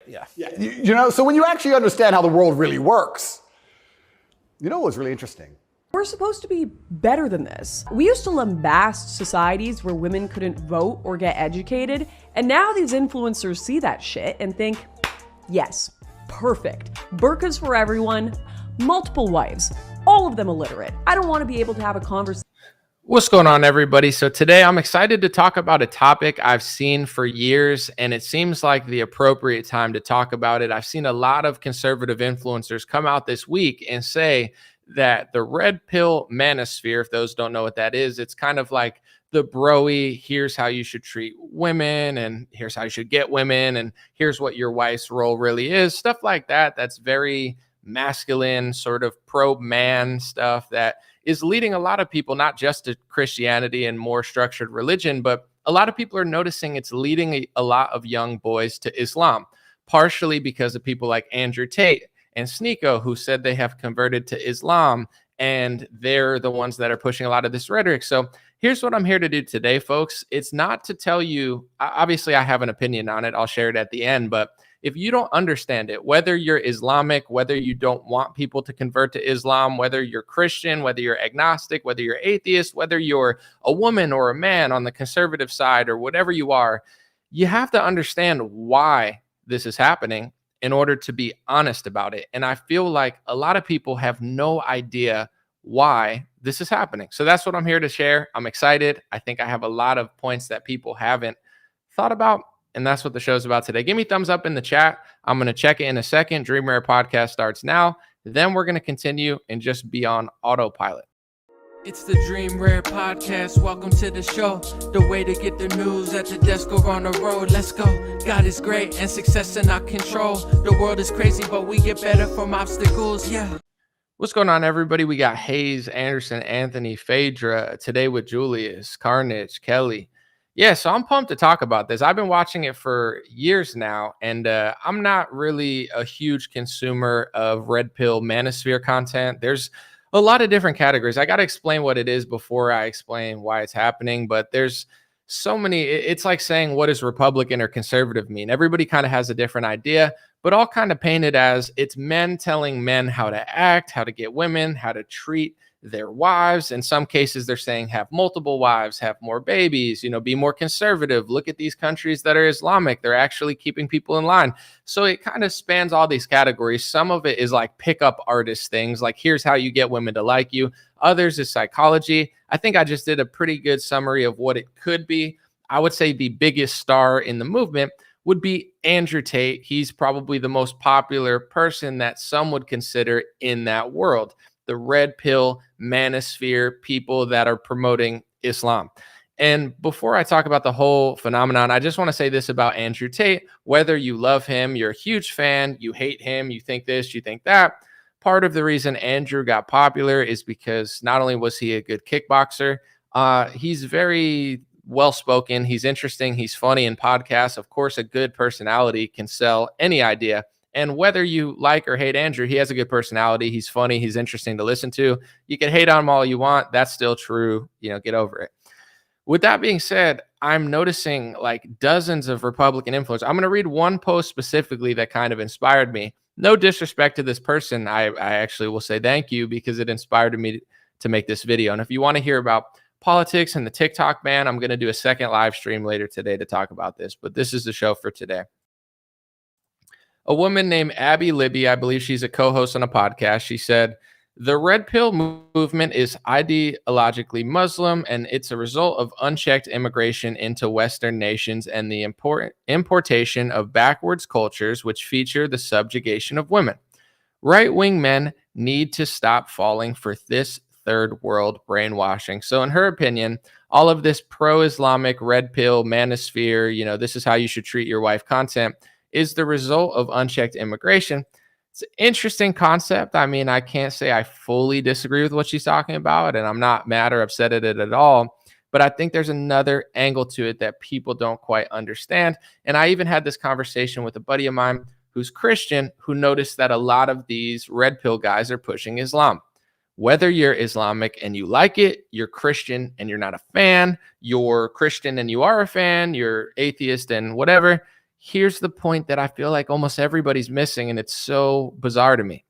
Yeah. You know, so when you actually understand how the world really works, you know what's really interesting? We're supposed to be better than this. We used to lambast societies where women couldn't vote or get educated, and now these influencers see that shit and think, yes, perfect. Burqas for everyone, multiple wives, all of them illiterate. I don't want to be able to have a conversation. What's going on, everybody? So today I'm excited to talk about a topic I've seen for years, and it seems like the appropriate time to talk about it. I've seen a lot of conservative influencers come out this week and say that the red pill manosphere, if those don't know what that is, it's kind of like the broy, here's how you should treat women, and here's how you should get women, and here's what your wife's role really is, stuff like that. That's very masculine, sort of pro-man stuff that is leading a lot of people, not just to Christianity and more structured religion, but a lot of people are noticing it's leading a lot of young boys to Islam, partially because of people like Andrew Tate and Sneeko, who said they have converted to Islam, and they're the ones that are pushing a lot of this rhetoric. So here's what I'm here to do today, folks. It's not to tell you, obviously I have an opinion on it. I'll share it at the end, but if you don't understand it, whether you're Islamic, whether you don't want people to convert to Islam, whether you're Christian, whether you're agnostic, whether you're atheist, whether you're a woman or a man on the conservative side or whatever you are, you have to understand why this is happening in order to be honest about it. And I feel like a lot of people have no idea why this is happening. So that's what I'm here to share. I'm excited. I think I have a lot of points that people haven't thought about, and that's what the show's about today. Give me thumbs up in the chat. I'm going to check it in a second. Dream Rare Podcast starts now. Then we're going to continue and just be on autopilot. It's the Dream Rare Podcast. Welcome to the show. The way to get the news at the desk or on the road. Let's go. God is great and success in our control. The world is crazy, but we get better from obstacles. Yeah. What's going on, everybody? We got Hayes, Anderson, Anthony, Phaedra, today with Julius, Carnage, Kelly. Yeah, so I'm pumped to talk about this. I've been watching it for years now, and I'm not really a huge consumer of red pill manosphere content. There's a lot of different categories. I got to explain what it is before I explain why it's happening, but there's so many. It's like saying, what does Republican or conservative mean? Everybody kind of has a different idea, but all kind of painted as it's men telling men how to act, how to get women, how to treat their wives. In some cases, they're saying have multiple wives, have more babies, be more conservative. Look at these countries that are Islamic. They're actually keeping people in line. So it kind of spans all these categories. Some of it is like pickup artist things, like here's how you get women to like you. Others is psychology. I think I just did a pretty good summary of what it could be. I would say the biggest star in the movement would be Andrew Tate. He's probably the most popular person that some would consider in that world. The red pill manosphere people that are promoting Islam. And before I talk about the whole phenomenon, I just want to say this about Andrew Tate. Whether you love him, you're a huge fan, you hate him, you think this, you think that. Part of the reason Andrew got popular is because not only was he a good kickboxer, he's very well-spoken, he's interesting, he's funny in podcasts. Of course, a good personality can sell any idea. And whether you like or hate Andrew, he has a good personality. He's funny. He's interesting to listen to. You can hate on him all you want. That's still true. Get over it. With that being said, I'm noticing like dozens of Republican influencers. I'm going to read one post specifically that kind of inspired me. No disrespect to this person. I actually will say thank you because it inspired me to make this video. And if you want to hear about politics and the TikTok ban, I'm going to do a second live stream later today to talk about this. But this is the show for today. A woman named Abby Libby, I believe she's a co-host on a podcast. She said, the red pill movement is ideologically Muslim, and it's a result of unchecked immigration into Western nations and the importation of backwards cultures which feature the subjugation of women. Right-wing men need to stop falling for this third world brainwashing. So in her opinion, all of this pro-Islamic red pill manosphere, this is how you should treat your wife content, is the result of unchecked immigration. It's an interesting concept. I mean, I can't say I fully disagree with what she's talking about, and I'm not mad or upset at it at all. But I think there's another angle to it that people don't quite understand. And I even had this conversation with a buddy of mine who's Christian, who noticed that a lot of these red pill guys are pushing Islam. Whether you're Islamic and you like it, you're Christian and you're not a fan, you're Christian and you are a fan, you're atheist and whatever, Here's the point that I feel like almost everybody's missing, and it's so bizarre to me.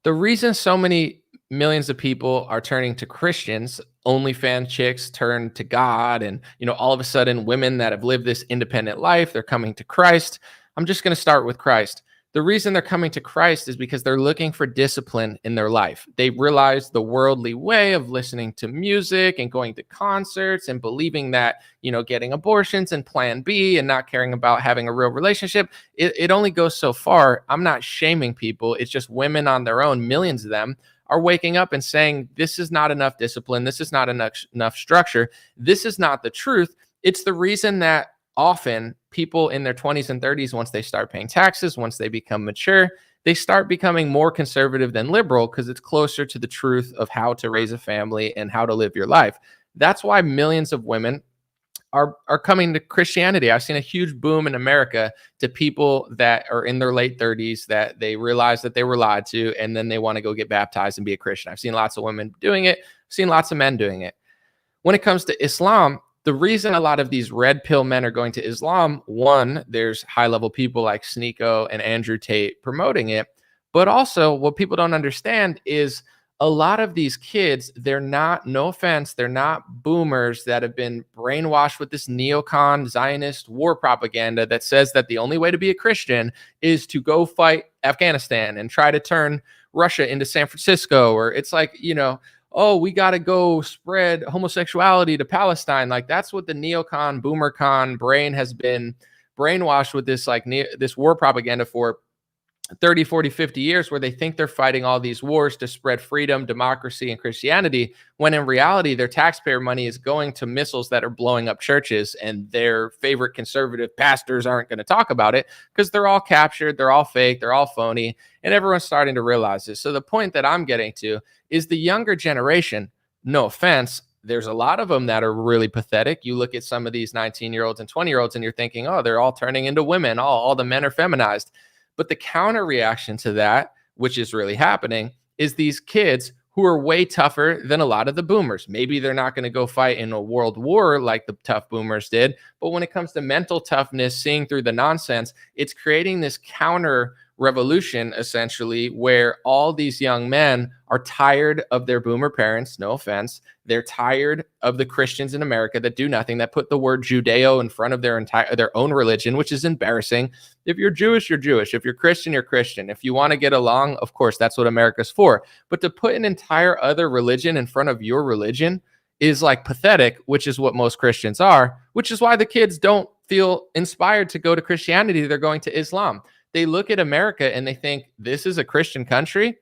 The reason so many millions of people are turning to Christians, OnlyFans chicks turn to God, and all of a sudden women that have lived this independent life, they're coming to Christ. I'm just going to start with Christ. The reason they're coming to Christ is because they're looking for discipline in their life. They realize the worldly way of listening to music and going to concerts and believing that, getting abortions and plan B and not caring about having a real relationship, it only goes so far. I'm not shaming people. It's just women on their own, millions of them, are waking up and saying, this is not enough discipline. This is not enough structure. This is not the truth. It's the reason that often people in their 20s and 30s, once they start paying taxes, once they become mature, they start becoming more conservative than liberal because it's closer to the truth of how to raise a family and how to live your life. That's why millions of women are coming to Christianity. I've seen a huge boom in America to people that are in their late 30s that they realize that they were lied to, and then they want to go get baptized and be a Christian. I've seen lots of women doing it. I've seen lots of men doing it. When it comes to Islam, the reason a lot of these red pill men are going to Islam, one, there's high level people like Sneeko and Andrew Tate promoting it. But also what people don't understand is a lot of these kids, they're not, no offense, they're not boomers that have been brainwashed with this neocon Zionist war propaganda that says that the only way to be a Christian is to go fight Afghanistan and try to turn Russia into San Francisco. Or it's like, oh, we got to go spread homosexuality to Palestine. Like that's what the neocon, boomercon brain has been brainwashed with this, like this war propaganda for 30, 40, 50 years, where they think they're fighting all these wars to spread freedom, democracy, and Christianity, when in reality, their taxpayer money is going to missiles that are blowing up churches, and their favorite conservative pastors aren't going to talk about it because they're all captured, they're all fake, they're all phony, and everyone's starting to realize this. So the point that I'm getting to is the younger generation, no offense, there's a lot of them that are really pathetic. You look at some of these 19-year-olds and 20-year-olds and you're thinking, oh, they're all turning into women. All the men are feminized. But the counter reaction to that, which is really happening, is these kids who are way tougher than a lot of the boomers. Maybe they're not going to go fight in a world war like the tough boomers did. But when it comes to mental toughness, seeing through the nonsense, it's creating this counter revolution, essentially, where all these young men are tired of their boomer parents, no offense. They're tired of the Christians in America that do nothing, that put the word Judeo in front of their own religion, which is embarrassing. If you're Jewish, you're Jewish. If you're Christian, you're Christian. If you want to get along, of course, that's what America's for. But to put an entire other religion in front of your religion is like pathetic, which is what most Christians are, which is why the kids don't feel inspired to go to Christianity. They're going to Islam. They look at America and they think this is a Christian country.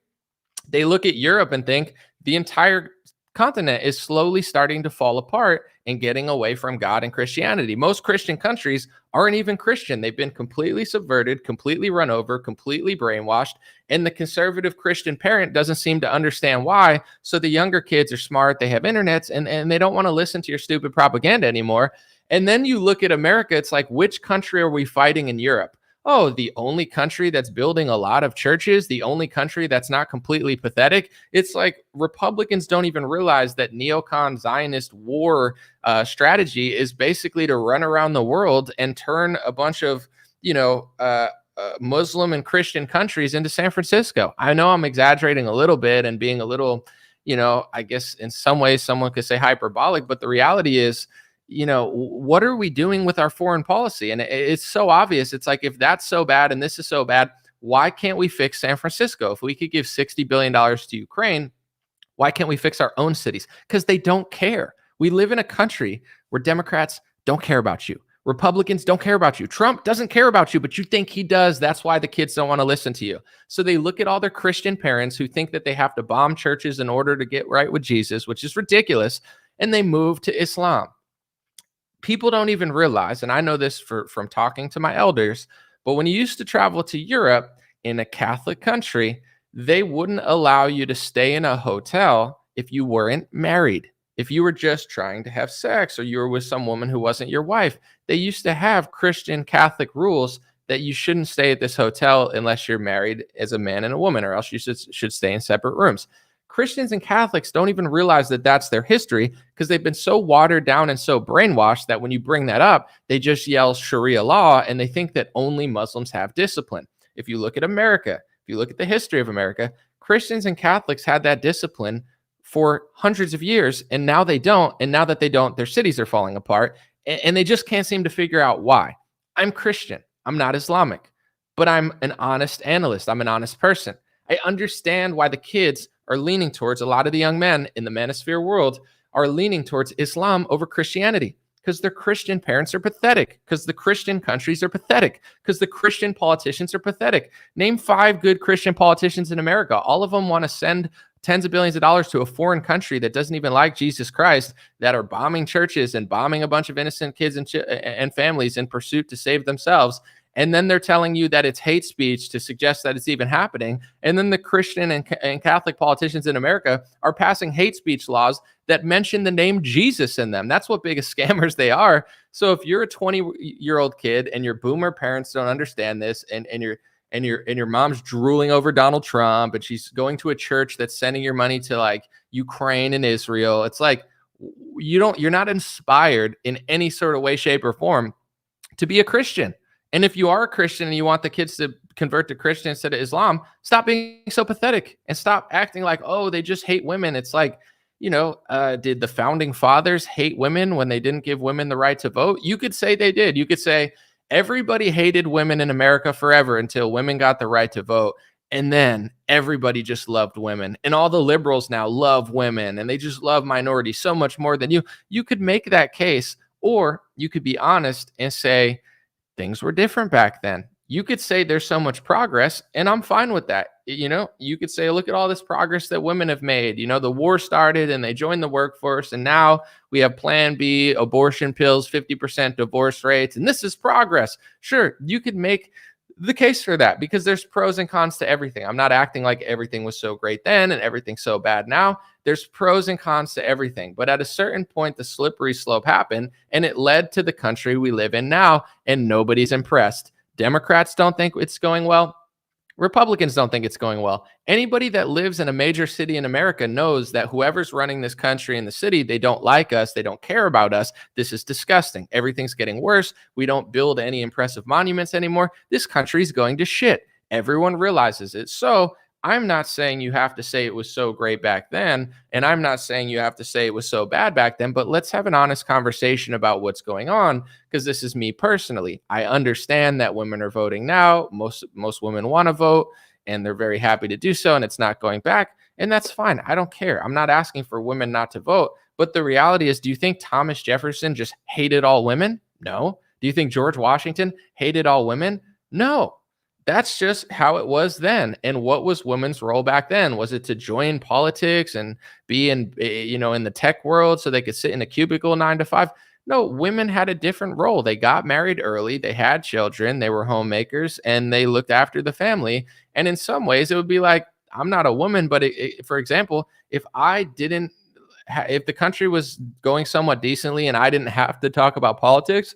They look at Europe and think the entire continent is slowly starting to fall apart and getting away from God and Christianity. Most Christian countries aren't even Christian. They've been completely subverted, completely run over, completely brainwashed. And the conservative Christian parent doesn't seem to understand why. So the younger kids are smart. They have internets and they don't want to listen to your stupid propaganda anymore. And then you look at America, it's like, which country are we fighting in Europe? Oh, the only country that's building a lot of churches, the only country that's not completely pathetic. It's like Republicans don't even realize that neocon Zionist war strategy is basically to run around the world and turn a bunch of, Muslim and Christian countries into San Francisco. I know I'm exaggerating a little bit and being a little, I guess in some ways someone could say hyperbolic, but the reality is, what are we doing with our foreign policy? And it's so obvious. It's like, if that's so bad and this is so bad, why can't we fix San Francisco? If we could give $60 billion to Ukraine, why can't we fix our own cities? Because they don't care. We live in a country where Democrats don't care about you. Republicans don't care about you. Trump doesn't care about you, but you think he does. That's why the kids don't want to listen to you. So they look at all their Christian parents who think that they have to bomb churches in order to get right with Jesus, which is ridiculous, and they move to Islam. People don't even realize, and I know this from talking to my elders, but when you used to travel to Europe in a Catholic country, they wouldn't allow you to stay in a hotel if you weren't married. If you were just trying to have sex or you were with some woman who wasn't your wife, they used to have Christian Catholic rules that you shouldn't stay at this hotel unless you're married as a man and a woman, or else you should stay in separate rooms. Christians and Catholics don't even realize that that's their history because they've been so watered down and so brainwashed that when you bring that up, they just yell Sharia law and they think that only Muslims have discipline. If you look at America, if you look at the history of America, Christians and Catholics had that discipline for hundreds of years, and now they don't. And now that they don't, their cities are falling apart, and they just can't seem to figure out why. I'm Christian. I'm not Islamic, but I'm an honest analyst. I'm an honest person. I understand why the kids are leaning towards, a lot of the young men in the Manosphere world are leaning towards Islam over Christianity, because their Christian parents are pathetic, because the Christian countries are pathetic, because the Christian politicians are pathetic. Name 5 good Christian politicians in America. All of them want to send tens of billions of dollars to a foreign country that doesn't even like Jesus Christ, that are bombing churches and bombing a bunch of innocent kids and families in pursuit to save themselves. And then they're telling you that it's hate speech to suggest that it's even happening. And then the Christian and Catholic politicians in America are passing hate speech laws that mention the name Jesus in them. That's what biggest scammers they are. So if you're a 20-year-old kid and your boomer parents don't understand this, and your mom's drooling over Donald Trump, and she's going to a church that's sending your money to like Ukraine and Israel, it's like you're not inspired in any sort of way, shape, or form to be a Christian. And if you are a Christian and you want the kids to convert to Christian instead of Islam, stop being so pathetic and stop acting like, oh, they just hate women. It's like, did the founding fathers hate women when they didn't give women the right to vote? You could say they did. You could say everybody hated women in America forever until women got the right to vote. And then everybody just loved women. And all the liberals now love women and they just love minorities so much more than you. You could make that case, or you could be honest and say, things were different back then. You could say there's so much progress, and I'm fine with that. You could say, look at all this progress that women have made. The war started and they joined the workforce, and now we have Plan B, abortion pills, 50% divorce rates, and this is progress. Sure, you could make the case for that because there's pros and cons to everything. I'm not acting like everything was so great then and everything's so bad now. There's pros and cons to everything. But at a certain point, the slippery slope happened, and it led to the country we live in now, and nobody's impressed. Democrats don't think it's going well. Republicans don't think it's going well. Anybody that lives in a major city in America knows that whoever's running this country in the city, they don't like us. They don't care about us. This is disgusting. Everything's getting worse. We don't build any impressive monuments anymore. This country's going to shit. Everyone realizes it. So I'm not saying you have to say it was so great back then, and I'm not saying you have to say it was so bad back then, but let's have an honest conversation about what's going on, because this is me personally. I understand that women are voting now. Most women want to vote, and they're very happy to do so, and it's not going back, and that's fine. I don't care. I'm not asking for women not to vote, but the reality is, do you think Thomas Jefferson just hated all women? No. Do you think George Washington hated all women? No. That's just how it was then. And what was women's role back then? Was it to join politics and be in the tech world so they could sit in a cubicle 9 to 5? No, women had a different role. They got married early. They had children. They were homemakers, and they looked after the family. And in some ways, it would be like, I'm not a woman, but for example, if the country was going somewhat decently and I didn't have to talk about politics,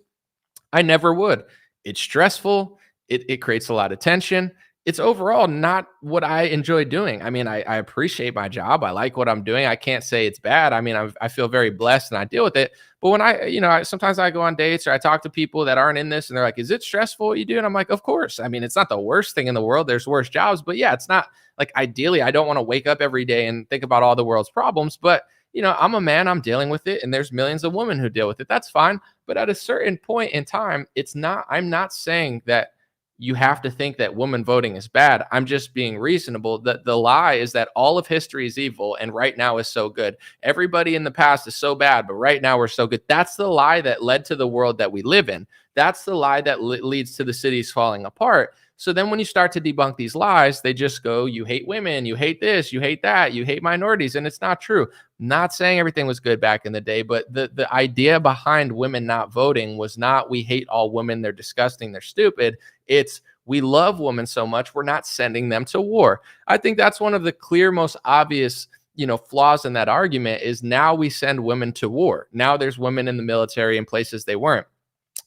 I never would. It's stressful. It creates a lot of tension. It's overall not what I enjoy doing. I mean, I appreciate my job. I like what I'm doing. I can't say it's bad. I mean, I feel very blessed and I deal with it. But when sometimes I go on dates or I talk to people that aren't in this and they're like, is it stressful what you do? And I'm like, of course. I mean, it's not the worst thing in the world. There's worse jobs. But yeah, it's not like ideally, I don't want to wake up every day and think about all the world's problems. But I'm a man, I'm dealing with it, and there's millions of women who deal with it. That's fine. But at a certain point in time, I'm not saying that you have to think that women voting is bad. I'm just being reasonable. The lie is that all of history is evil and right now is so good. Everybody in the past is so bad, but right now we're so good. That's the lie that led to the world that we live in. That's the lie that leads to the cities falling apart. So then when you start to debunk these lies, they just go, you hate women, you hate this, you hate that, you hate minorities. And it's not true. Not saying everything was good back in the day, but the idea behind women not voting was not we hate all women, they're disgusting, they're stupid. It's we love women so much, we're not sending them to war. I think that's one of the clear, most obvious flaws in that argument is now we send women to war. Now there's women in the military in places they weren't.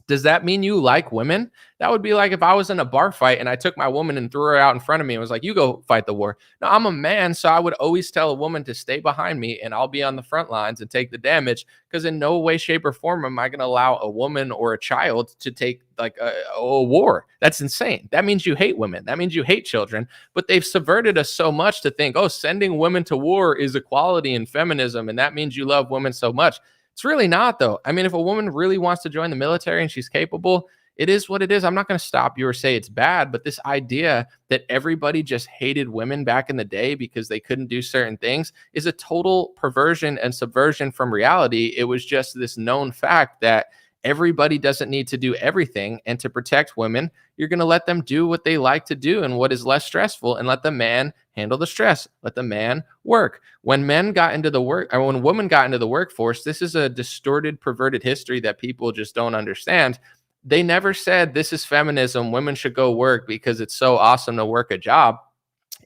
Does that mean you like women? That would be like if I was in a bar fight and I took my woman and threw her out in front of me and was like, you go fight the war. No, I'm a man, so I would always tell a woman to stay behind me and I'll be on the front lines and take the damage, because in no way, shape, or form am I going to allow a woman or a child to take like a war. That's insane. That means you hate women. That means you hate children. But they've subverted us so much to think, oh, sending women to war is equality and feminism, and that means you love women so much. It's really not, though. I mean, if a woman really wants to join the military and she's capable, it is what it is. I'm not going to stop you or say it's bad, but this idea that everybody just hated women back in the day because they couldn't do certain things is a total perversion and subversion from reality. It was just this known fact that everybody doesn't need to do everything. And to protect women, you're going to let them do what they like to do and what is less stressful, and let the man handle the stress. Let the man work. When men got into the work, or when women got into the workforce, this is a distorted, perverted history that people just don't understand. They never said this is feminism. Women should go work because it's so awesome to work a job.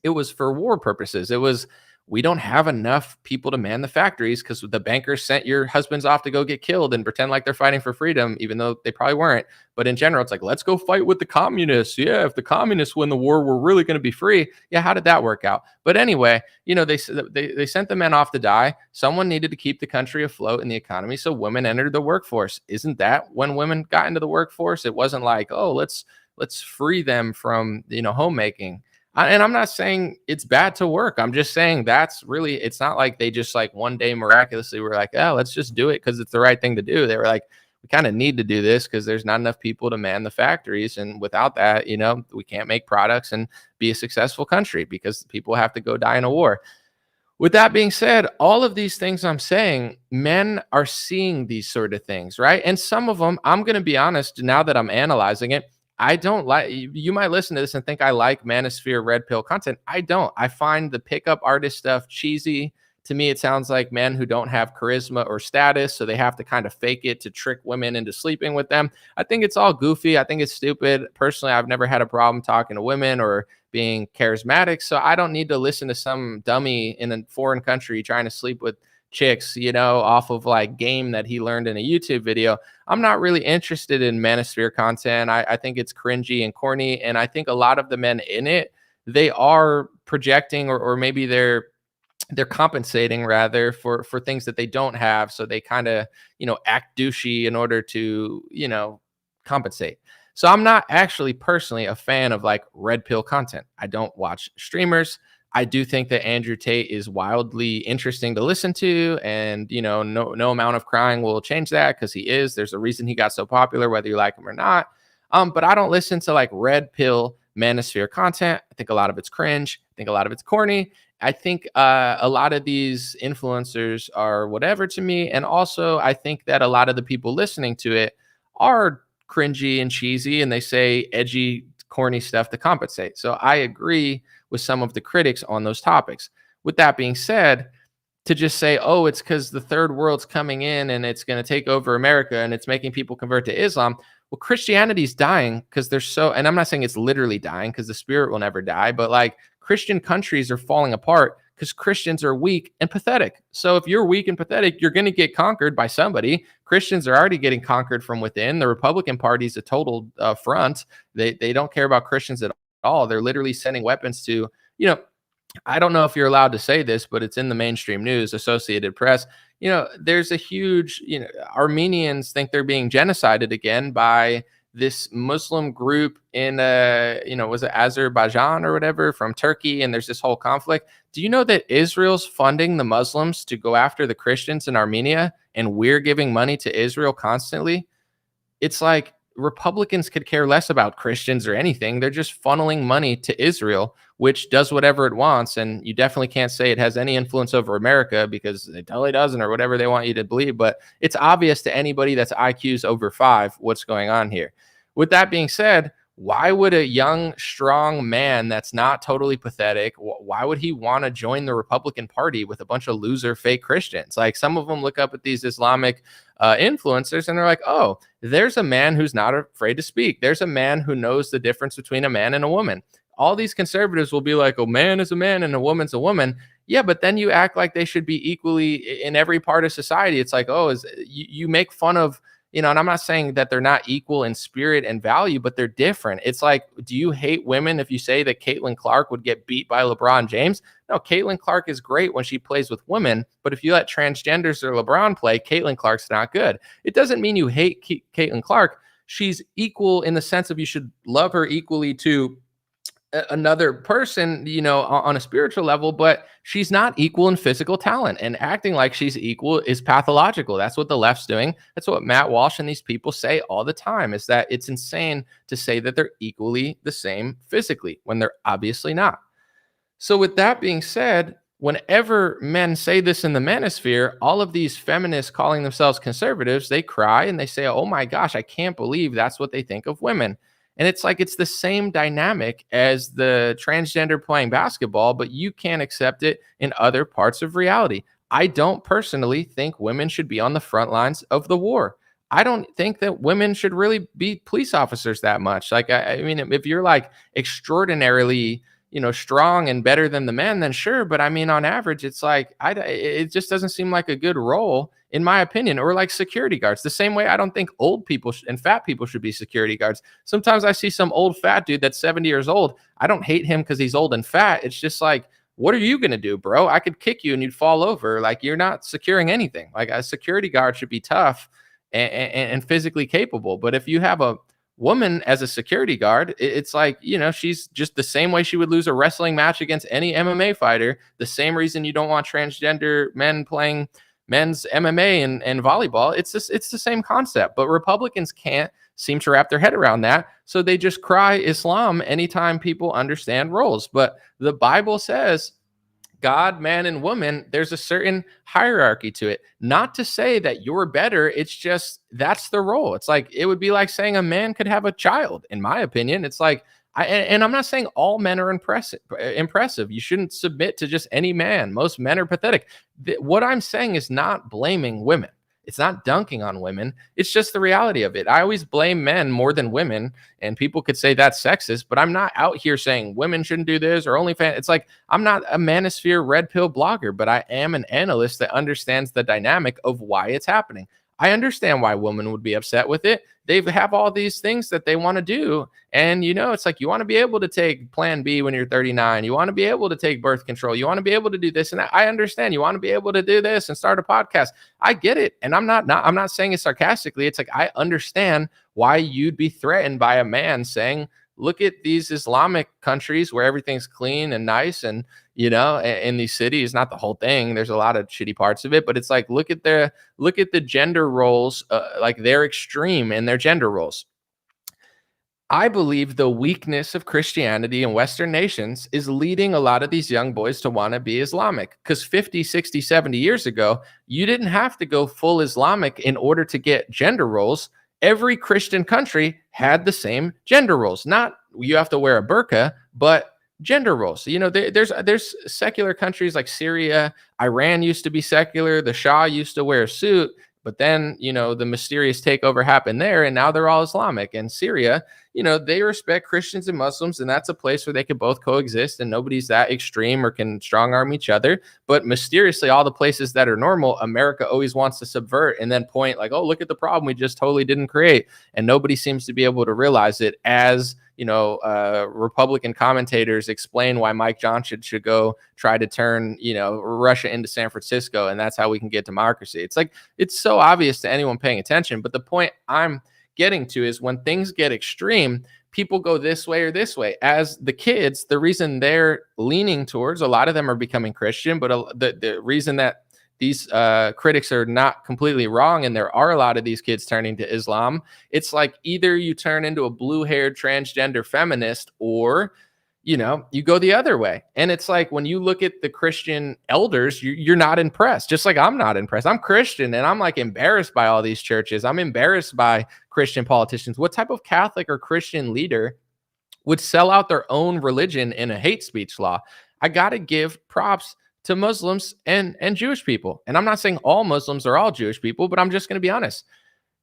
It was for war purposes. It was, we don't have enough people to man the factories because the bankers sent your husbands off to go get killed and pretend like they're fighting for freedom, even though they probably weren't. But in general, it's like, let's go fight with the communists. Yeah, if the communists win the war, we're really going to be free. Yeah, how did that work out? But anyway, you know, they sent the men off to die. Someone needed to keep the country afloat in the economy, so women entered the workforce. Isn't that when women got into the workforce? It wasn't like, oh, let's free them from, you know, homemaking. And I'm not saying it's bad to work. I'm just saying that's really, it's not like they just like one day miraculously were like, oh, let's just do it because it's the right thing to do. They were like, we kind of need to do this because there's not enough people to man the factories. And without that, you know, we can't make products and be a successful country because people have to go die in a war. With that being said, all of these things I'm saying, men are seeing these sort of things, right? And some of them, I'm going to be honest, now that I'm analyzing it, I don't like. You might listen to this and think I like Manosphere red pill content. I don't. I find the pickup artist stuff cheesy. To me, it sounds like men who don't have charisma or status, so they have to kind of fake it to trick women into sleeping with them. I think it's all goofy. I think it's stupid. Personally, I've never had a problem talking to women or being charismatic, so I don't need to listen to some dummy in a foreign country trying to sleep with chicks, you know, off of like game that he learned in a YouTube video. I'm not really interested in Manosphere content. I think it's cringy and corny. And I think a lot of the men in it, they are projecting or maybe they're compensating rather for things that they don't have. So they kind of, you know, act douchey in order to, you know, compensate. So I'm not actually personally a fan of like red pill content. I don't watch streamers. I do think that Andrew Tate is wildly interesting to listen to, and you know, no amount of crying will change that because he is. There's a reason he got so popular, whether you like him or not. But I don't listen to like red pill Manosphere content. I think a lot of it's cringe. I think a lot of it's corny. I think a lot of these influencers are whatever to me, and also I think that a lot of the people listening to it are cringy and cheesy, and they say edgy, corny stuff to compensate. So I agree with some of the critics on those topics. With that being said, to just say, oh, it's because the third world's coming in and it's going to take over America and it's making people convert to Islam. Well, Christianity's dying because they're so, and I'm not saying it's literally dying because the spirit will never die, but like Christian countries are falling apart because Christians are weak and pathetic. So if you're weak and pathetic, you're going to get conquered by somebody. Christians are already getting conquered from within. The Republican Party is a total front. They don't care about Christians at all. They're literally sending weapons to, you know, I don't know if you're allowed to say this, but it's in the mainstream news, Associated Press. You know, there's a huge, you know, Armenians think they're being genocided again by this Muslim group in, you know, was it Azerbaijan or whatever from Turkey? And there's this whole conflict. Do you know that Israel's funding the Muslims to go after the Christians in Armenia, and we're giving money to Israel constantly? It's like Republicans could care less about Christians or anything. They're just funneling money to Israel, which does whatever it wants. And you definitely can't say it has any influence over America because it totally doesn't, or whatever they want you to believe. But it's obvious to anybody that's IQ's over 5 what's going on here. With that being said, why would a young, strong man that's not totally pathetic, why would he want to join the Republican Party with a bunch of loser fake Christians? Like, some of them look up at these Islamic influencers and they're like, oh, there's a man who's not afraid to speak. There's a man who knows the difference between a man and a woman. All these conservatives will be like, oh, man is a man and a woman's a woman. Yeah, but then you act like they should be equally in every part of society. It's like, oh, you make fun of and I'm not saying that they're not equal in spirit and value, but they're different. It's like, do you hate women if you say that Caitlin Clark would get beat by LeBron James? No, Caitlin Clark is great when she plays with women, but if you let transgenders or LeBron play, Caitlin Clark's not good. It doesn't mean you hate Caitlin Clark. She's equal in the sense of you should love her equally to another person, on a spiritual level, but she's not equal in physical talent, and acting like she's equal is pathological. That's what the left's doing. That's what Matt Walsh and these people say all the time, is that it's insane to say that they're equally the same physically when they're obviously not. So with that being said, whenever men say this in the manosphere, all of these feminists calling themselves conservatives, they cry and they say, oh my gosh, I can't believe that's what they think of women. And it's like, it's the same dynamic as the transgender playing basketball, but you can't accept it in other parts of reality. I don't personally think women should be on the front lines of the war. I don't think that women should really be police officers that much. Like, I mean, if you're like extraordinarily, strong and better than the men, then sure. But I mean, on average, it's like, it just doesn't seem like a good role, in my opinion. Or like security guards, the same way I don't think old people and fat people should be security guards. Sometimes I see some old fat dude that's 70 years old. I don't hate him because he's old and fat. It's just like, what are you going to do, bro? I could kick you and you'd fall over. Like, you're not securing anything. Like, a security guard should be tough and physically capable. But if you have a woman as a security guard, it's like, she's just the same way she would lose a wrestling match against any MMA fighter. The same reason you don't want transgender men playing men's MMA and volleyball. It's the same concept, but Republicans can't seem to wrap their head around that. So they just cry Islam anytime people understand roles. But the Bible says God, man, and woman, there's a certain hierarchy to it. Not to say that you're better. It's just, that's the role. It's like, it would be like saying a man could have a child, in my opinion. It's like, and I'm not saying all men are impressive. You shouldn't submit to just any man. Most men are pathetic. What I'm saying is not blaming women. It's not dunking on women. It's just the reality of it. I always blame men more than women, and people could say that's sexist, but I'm not out here saying women shouldn't do this or OnlyFans. It's like, I'm not a Manosphere red pill blogger, but I am an analyst that understands the dynamic of why it's happening. I understand why women would be upset with it. They have all these things that they want to do. And, it's like, you want to be able to take Plan B when you're 39. You want to be able to take birth control. You want to be able to do this and that. I understand. You want to be able to do this and start a podcast. I get it. And I'm not saying it sarcastically. It's like, I understand why you'd be threatened by a man saying, look at these Islamic countries where everything's clean and nice. And, in these cities, not the whole thing. There's a lot of shitty parts of it, but it's like, look at the gender roles, like they're extreme in their gender roles. I believe the weakness of Christianity in Western nations is leading a lot of these young boys to want to be Islamic. Because 50, 60, 70 years ago, you didn't have to go full Islamic in order to get gender roles. Every Christian country had the same gender roles. Not you have to wear a burqa, but gender roles. There's secular countries like Syria. Iran used to be secular. The Shah used to wear a suit. But then, the mysterious takeover happened there, and now they're all Islamic. And Syria, they respect Christians and Muslims, and that's a place where they can both coexist, and nobody's that extreme or can strong arm each other. But mysteriously, all the places that are normal, America always wants to subvert and then point like, oh, look at the problem we just totally didn't create. And nobody seems to be able to realize it as Republican commentators explain why Mike Johnson should go try to turn, Russia into San Francisco, and that's how we can get democracy. It's like, it's so obvious to anyone paying attention. But the point I'm getting to is when things get extreme, people go this way or this way. As the kids, the reason they're leaning towards, a lot of them are becoming Christian, but the reason that these critics are not completely wrong, and there are a lot of these kids turning to Islam, it's like either you turn into a blue-haired transgender feminist or, you go the other way. And it's like when you look at the Christian elders, you're not impressed, just like I'm not impressed. I'm Christian, and I'm like embarrassed by all these churches. I'm embarrassed by Christian politicians. What type of Catholic or Christian leader would sell out their own religion in a hate speech law? I got to give props to Muslims and Jewish people. And I'm not saying all Muslims are all Jewish people, but I'm just going to be honest.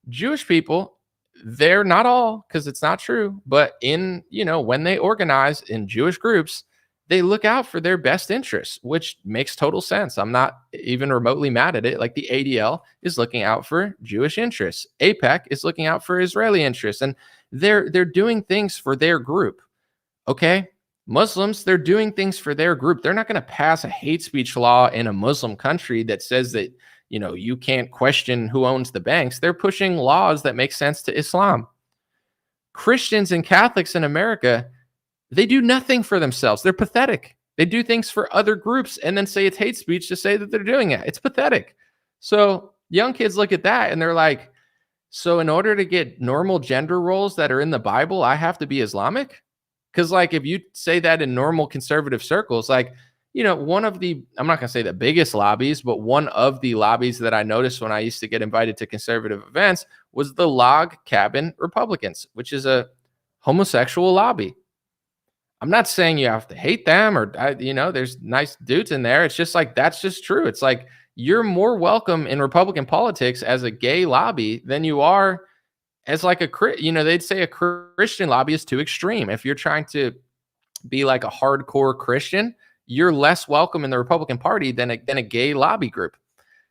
Jewish people, they're not all, because it's not true, but when they organize in Jewish groups, they look out for their best interests, which makes total sense. I'm not even remotely mad at it. Like the ADL is looking out for Jewish interests. APEC is looking out for Israeli interests. And they're doing things for their group. Okay? Muslims, they're doing things for their group. They're not going to pass a hate speech law in a Muslim country that says that, you can't question who owns the banks. They're pushing laws that make sense to Islam. Christians and Catholics in America, they do nothing for themselves. They're pathetic. They do things for other groups and then say it's hate speech to say that they're doing it. It's pathetic. So young kids look at that and they're like, so in order to get normal gender roles that are in the Bible, I have to be Islamic? Because like if you say that in normal conservative circles, like, one of the, I'm not going to say the biggest lobbies, but one of the lobbies that I noticed when I used to get invited to conservative events was the Log Cabin Republicans, which is a homosexual lobby. I'm not saying you have to hate them or, there's nice dudes in there. It's just like, that's just true. It's like, you're more welcome in Republican politics as a gay lobby than you are as like they'd say a Christian lobby is too extreme. If you're trying to be like a hardcore Christian, you're less welcome in the Republican Party than a gay lobby group.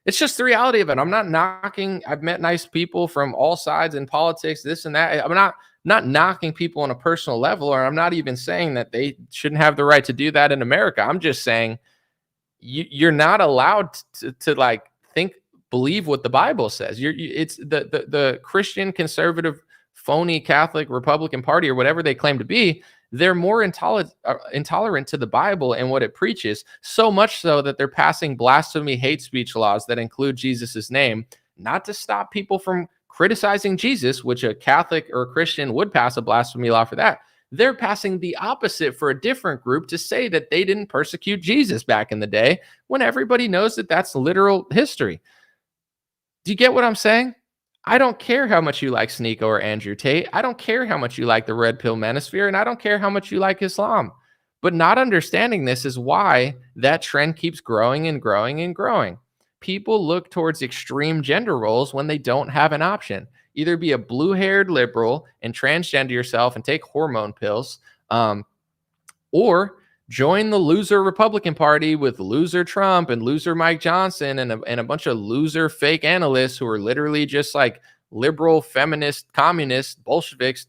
It's just the reality of it. I'm not knocking. I've met nice people from all sides in politics, this and that. I'm not knocking people on a personal level, or I'm not even saying that they shouldn't have the right to do that in America. I'm just saying you're not allowed to like believe what the Bible says. It's the Christian conservative phony Catholic Republican Party or whatever they claim to be. They're more intolerant to the Bible and what it preaches, so much so that they're passing blasphemy hate speech laws that include Jesus's name, not to stop people from criticizing Jesus, which a Catholic or a Christian would pass a blasphemy law for that. They're passing the opposite for a different group to say that they didn't persecute Jesus back in the day, when everybody knows that that's literal history. Do you get what I'm saying? I don't care how much you like Sneeko or Andrew Tate. I don't care how much you like the Red Pill Manosphere, and I don't care how much you like Islam. But not understanding this is why that trend keeps growing and growing and growing. People look towards extreme gender roles when they don't have an option. Either be a blue-haired liberal and transgender yourself and take hormone pills, or join the loser Republican Party with loser Trump and loser Mike Johnson and a bunch of loser fake analysts who are literally just like liberal, feminist, communist Bolsheviks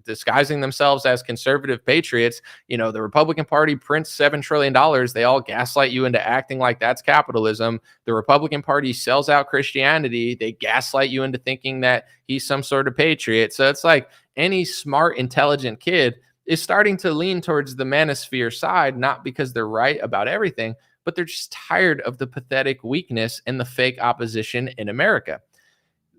disguising themselves as conservative patriots. The Republican Party prints $7 trillion. They all gaslight you into acting like that's capitalism. The Republican Party sells out Christianity. They gaslight you into thinking that he's some sort of patriot. So it's like any smart, intelligent kid is starting to lean towards the Manosphere side, not because they're right about everything, but they're just tired of the pathetic weakness and the fake opposition in America.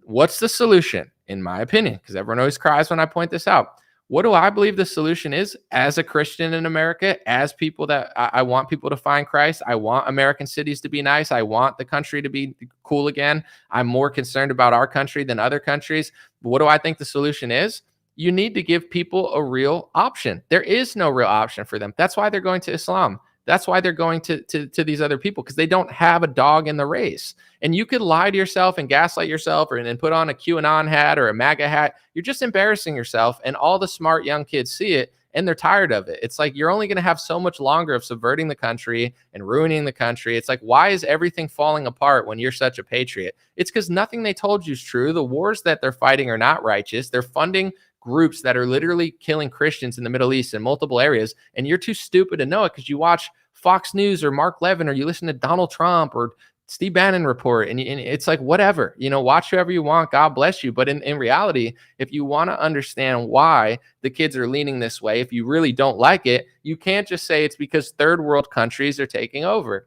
What's the solution, in my opinion? Because everyone always cries when I point this out. What do I believe the solution is as a Christian in America, as people that I want people to find Christ? I want American cities to be nice. I want the country to be cool again. I'm more concerned about our country than other countries. But what do I think the solution is? You need to give people a real option. There is no real option for them. That's why they're going to Islam. That's why they're going to these other people, because they don't have a dog in the race. And you could lie to yourself and gaslight yourself and put on a QAnon hat or a MAGA hat. You're just embarrassing yourself. And all the smart young kids see it and they're tired of it. It's like you're only going to have so much longer of subverting the country and ruining the country. It's like, why is everything falling apart when you're such a patriot? It's because nothing they told you is true. The wars that they're fighting are not righteous. They're funding groups that are literally killing Christians in the Middle East in multiple areas, and you're too stupid to know it because you watch Fox News or Mark Levin, or you listen to Donald Trump or Steve Bannon report, and it's like, whatever, watch whoever you want, God bless you. But in reality, if you want to understand why the kids are leaning this way, if you really don't like it, you can't just say it's because third world countries are taking over.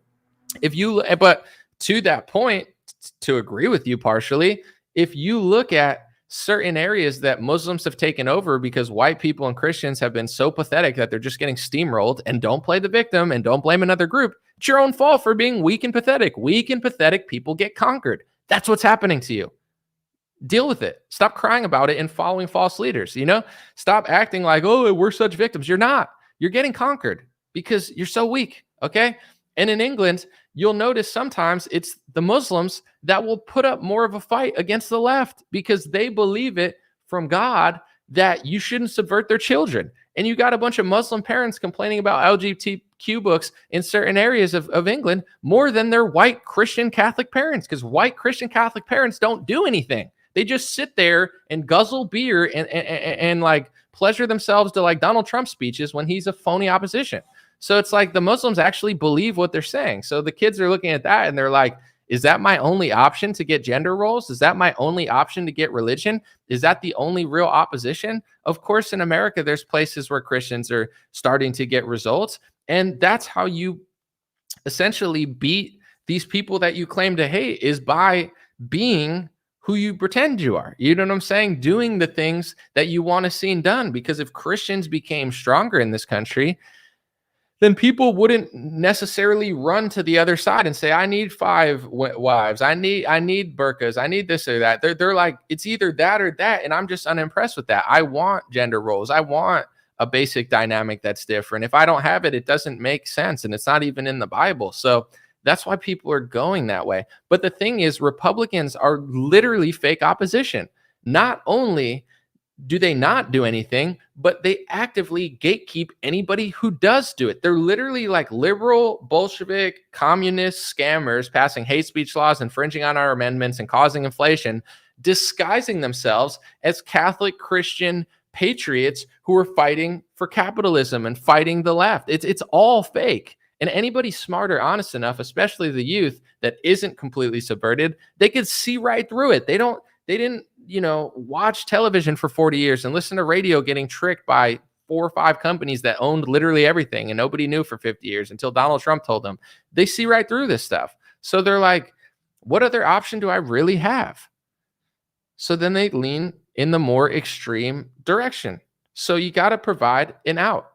But to that point, to agree with you partially, if you look at certain areas that Muslims have taken over because white people and Christians have been so pathetic that they're just getting steamrolled, and don't play the victim and don't blame another group. It's your own fault for being weak and pathetic. Weak and pathetic people get conquered. That's what's happening to you. Deal with it. Stop crying about it and following false leaders. Stop acting like, oh, we're such victims. You're not. You're getting conquered because you're so weak. Okay. And in England, you'll notice sometimes it's the Muslims that will put up more of a fight against the left because they believe it from God that you shouldn't subvert their children. And you got a bunch of Muslim parents complaining about LGBTQ books in certain areas of England more than their white Christian Catholic parents, because white Christian Catholic parents don't do anything. They just sit there and guzzle beer and like pleasure themselves to like Donald Trump speeches when he's a phony opposition. So it's like the Muslims actually believe what they're saying. So the kids are looking at that and they're like, is that my only option to get gender roles? Is that my only option to get religion? Is that the only real opposition? Of course, in America, there's places where Christians are starting to get results. And that's how you essentially beat these people that you claim to hate, is by being who you pretend you are. You know what I'm saying? Doing the things that you want to see done. Because if Christians became stronger in this country, then people wouldn't necessarily run to the other side and say, I need 5 wives. I need burqas. I need this or that. They're like, it's either that or that. And I'm just unimpressed with that. I want gender roles. I want a basic dynamic that's different. If I don't have it, it doesn't make sense. And it's not even in the Bible. So that's why people are going that way. But the thing is, Republicans are literally fake opposition. Not only do they not do anything, but they actively gatekeep anybody who does do it. They're literally like liberal, Bolshevik, communist scammers passing hate speech laws, infringing on our amendments, and causing inflation, disguising themselves as Catholic Christian patriots who are fighting for capitalism and fighting the left. It's all fake. And anybody smart or honest enough, especially the youth that isn't completely subverted, they could see right through it. They didn't watch television for 40 years and listen to radio getting tricked by 4 or 5 companies that owned literally everything and nobody knew for 50 years until Donald Trump told them. They see right through this stuff. So they're like, what other option do I really have? So then they lean in the more extreme direction. So you got to provide an out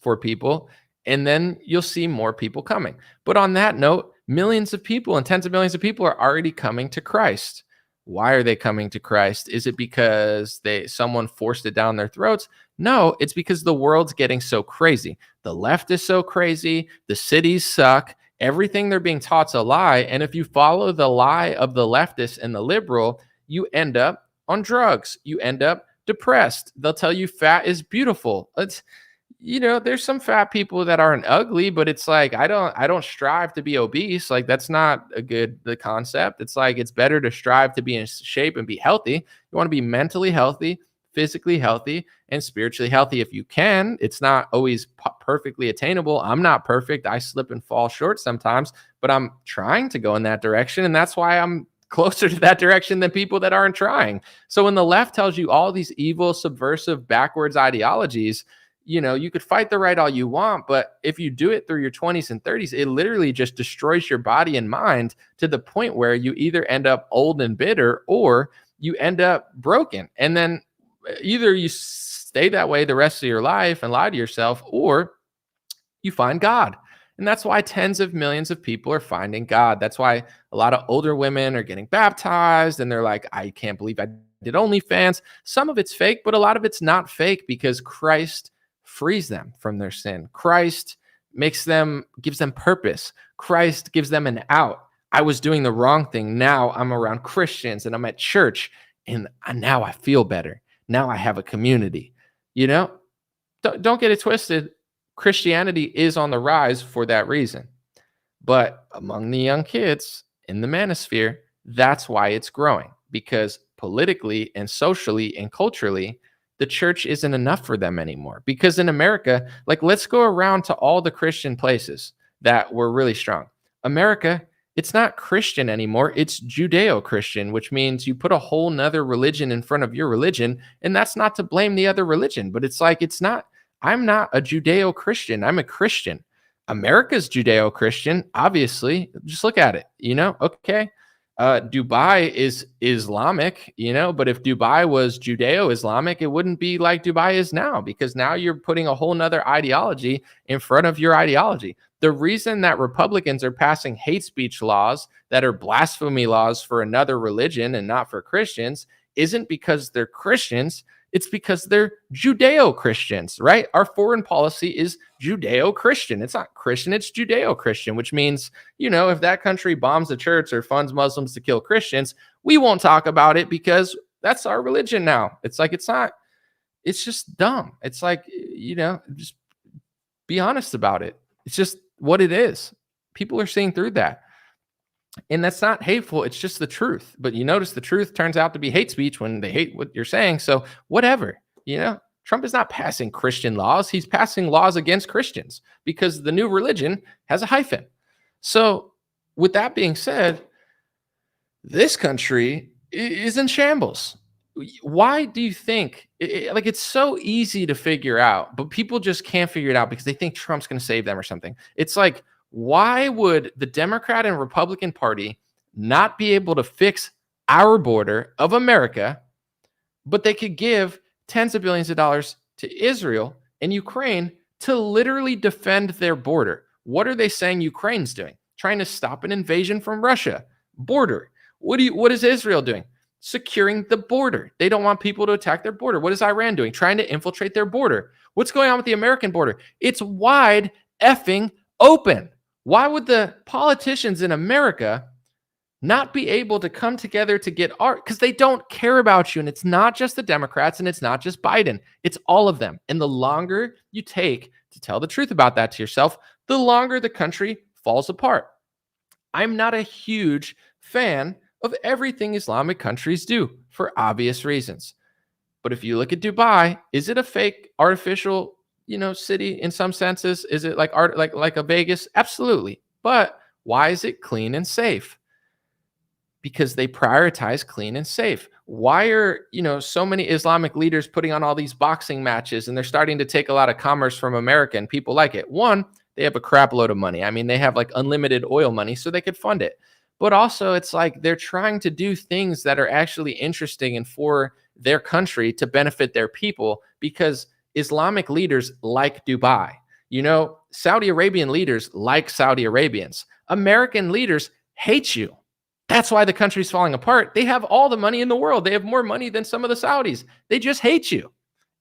for people, and then you'll see more people coming. But on that note, millions of people and tens of millions of people are already coming to Christ. Why are they coming to Christ? Is it because someone forced it down their throats? No, it's because the world's getting so crazy. The left is so crazy. The cities suck. Everything they're being taught's a lie. And if you follow the lie of the leftist and the liberal, you end up on drugs. You end up depressed. They'll tell you fat is beautiful. There's some fat people that aren't ugly, but it's like, I don't strive to be obese. Like, that's not the concept. It's like, it's better to strive to be in shape and be healthy. You want to be mentally healthy, physically healthy, and spiritually healthy if you can. It's not always perfectly attainable. I'm not perfect. I slip and fall short sometimes, but I'm trying to go in that direction. And that's why I'm closer to that direction than people that aren't trying. So when the left tells you all these evil, subversive, backwards ideologies, you could fight the right all you want, but if you do it through your 20s and 30s, it literally just destroys your body and mind to the point where you either end up old and bitter or you end up broken. And then either you stay that way the rest of your life and lie to yourself, or you find God. And that's why tens of millions of people are finding God. That's why a lot of older women are getting baptized and they're like, I can't believe I did OnlyFans. Some of it's fake, but a lot of it's not fake because Christ frees them from their sin. Christ gives them purpose. Christ gives them an out. I was doing the wrong thing. Now I'm around Christians and I'm at church and now I feel better. Now I have a community. Don't get it twisted. Christianity is on the rise for that reason. But among the young kids in the Manosphere, that's why it's growing, because politically and socially and culturally, the church isn't enough for them anymore. Because in America, let's go around to all the Christian places that were really strong. America, it's not Christian anymore. It's Judeo-Christian, which means you put a whole nother religion in front of your religion. And that's not to blame the other religion, but I'm not a Judeo-Christian. I'm a Christian. America's Judeo-Christian, obviously. Just look at it, okay. Dubai is Islamic, but if Dubai was Judeo-Islamic, it wouldn't be like Dubai is now, because now you're putting a whole nother ideology in front of your ideology. The reason that Republicans are passing hate speech laws that are blasphemy laws for another religion and not for Christians isn't because they're Christians. It's because they're Judeo-Christians, right? Our foreign policy is Judeo-Christian. It's not Christian, it's Judeo-Christian, which means, if that country bombs a church or funds Muslims to kill Christians, we won't talk about it because that's our religion now. It's like, it's not It's just dumb. It's like, just be honest about it. It's just what it is. People are seeing through that. And that's not hateful. It's just the truth. But you notice the truth turns out to be hate speech when they hate what you're saying. So whatever, Trump is not passing Christian laws. He's passing laws against Christians because the new religion has a hyphen. So with that being said, this country is in shambles. Why do you think it's so easy to figure out, but people just can't figure it out because they think Trump's going to save them or something? It's like, why would the Democrat and Republican Party not be able to fix our border of America, but they could give tens of billions of dollars to Israel and Ukraine to literally defend their border? What are they saying Ukraine's doing? Trying to stop an invasion from Russia. Border. What is Israel doing? Securing the border. They don't want people to attack their border. What is Iran doing? Trying to infiltrate their border. What's going on with the American border? It's wide effing open. Why would the politicians in America not be able to come together to get art? Because they don't care about you. And it's not just the Democrats and it's not just Biden. It's all of them. And the longer you take to tell the truth about that to yourself, the longer the country falls apart. I'm not a huge fan of everything Islamic countries do for obvious reasons. But if you look at Dubai, is it a fake, artificial, city in some senses? Is it like art, like a Vegas? Absolutely. But why is it clean and safe? Because they prioritize clean and safe. Why are, so many Islamic leaders putting on all these boxing matches and they're starting to take a lot of commerce from America and people like it? One, they have a crap load of money. I mean, they have like unlimited oil money, so they could fund it. But also it's like they're trying to do things that are actually interesting and for their country to benefit their people, because Islamic leaders like Dubai. Saudi Arabian leaders like Saudi Arabians. American leaders hate you. That's why the country's falling apart. They have all the money in the world. They have more money than some of the Saudis. They just hate you.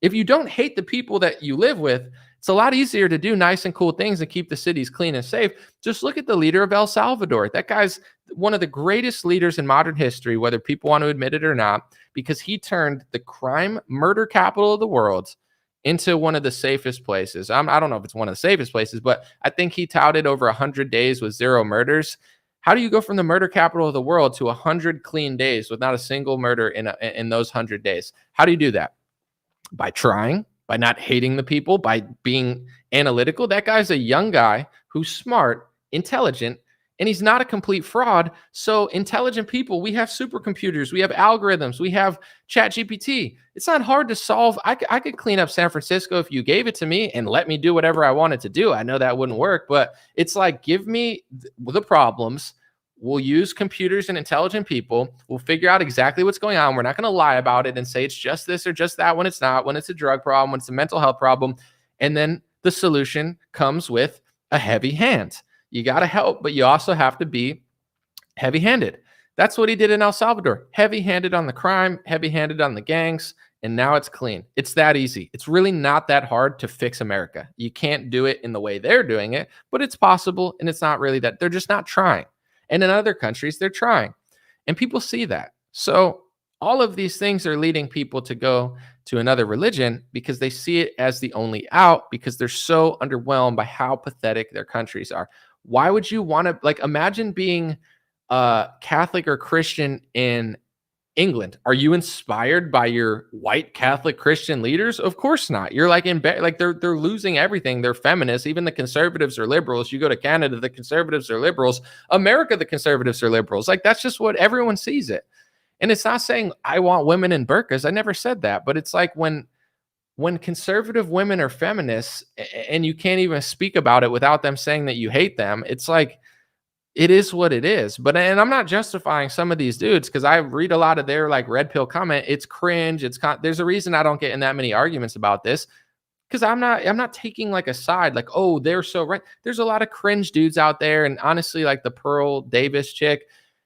If you don't hate the people that you live with, it's a lot easier to do nice and cool things and keep the cities clean and safe. Just look at the leader of El Salvador. That guy's one of the greatest leaders in modern history, whether people want to admit it or not, because he turned the crime, murder capital of the world into one of the safest places. I don't know if it's one of the safest places, but I think he touted over 100 days with 0 murders. How do you go from the murder capital of the world to 100 clean days with not a single murder in those 100 days? How do you do that? By trying, by not hating the people, by being analytical. That guy's a young guy who's smart, intelligent, and he's not a complete fraud. So intelligent people, we have supercomputers, we have algorithms, we have ChatGPT. It's not hard to solve. I could clean up San Francisco if you gave it to me and let me do whatever I wanted to do. I know that wouldn't work, but it's like, give me the problems. We'll use computers and intelligent people. We'll figure out exactly what's going on. We're not going to lie about it and say it's just this or just that when it's not, when it's a drug problem, when it's a mental health problem. And then the solution comes with a heavy hand. You got to help, but you also have to be heavy-handed. That's what he did in El Salvador. Heavy-handed on the crime, heavy-handed on the gangs, and now it's clean. It's that easy. It's really not that hard to fix America. You can't do it in the way they're doing it, but it's possible, and it's not really that. They're just not trying. And in other countries, they're trying. And people see that. So all of these things are leading people to go to another religion because they see it as the only out, because they're so underwhelmed by how pathetic their countries are. Why would you want to, imagine being Catholic or Christian in England? Are you inspired by your white Catholic Christian leaders? Of course not. You're they're losing everything. They're feminists. Even the conservatives are liberals. You go to Canada, the conservatives are liberals. America, the conservatives are liberals. That's just what everyone sees it. And it's not saying I want women in burqas. I never said that. But it's like when conservative women are feminists and you can't even speak about it without them saying that you hate them, it's like, it is what it is. And I'm not justifying some of these dudes, because I read a lot of their red pill comment. It's cringe. There's a reason I don't get in that many arguments about this, because I'm not taking a side, oh, they're so right. There's a lot of cringe dudes out there. And honestly, the Pearl Davis chick,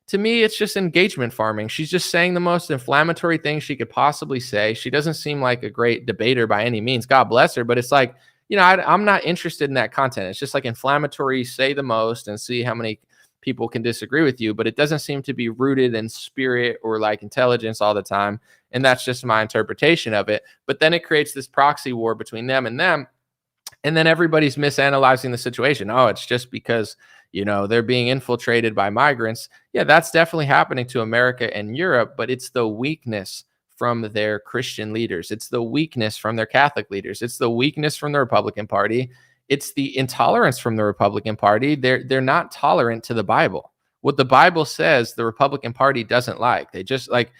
to me, it's just engagement farming. She's just saying the most inflammatory thing she could possibly say. She doesn't seem like a great debater by any means. God bless her. But it's I'm not interested in that content. It's just inflammatory, say the most and see how many people can disagree with you, but it doesn't seem to be rooted in spirit or like intelligence all the time. And that's just my interpretation of it. But then it creates this proxy war between them. And then everybody's misanalyzing the situation. Oh, it's just because, they're being infiltrated by migrants. Yeah, that's definitely happening to America and Europe, but it's the weakness from their Christian leaders. It's the weakness from their Catholic leaders. It's the weakness from the Republican Party. It's the intolerance from the Republican Party. They're not tolerant to the Bible. What the Bible says, the Republican Party doesn't like. They just like,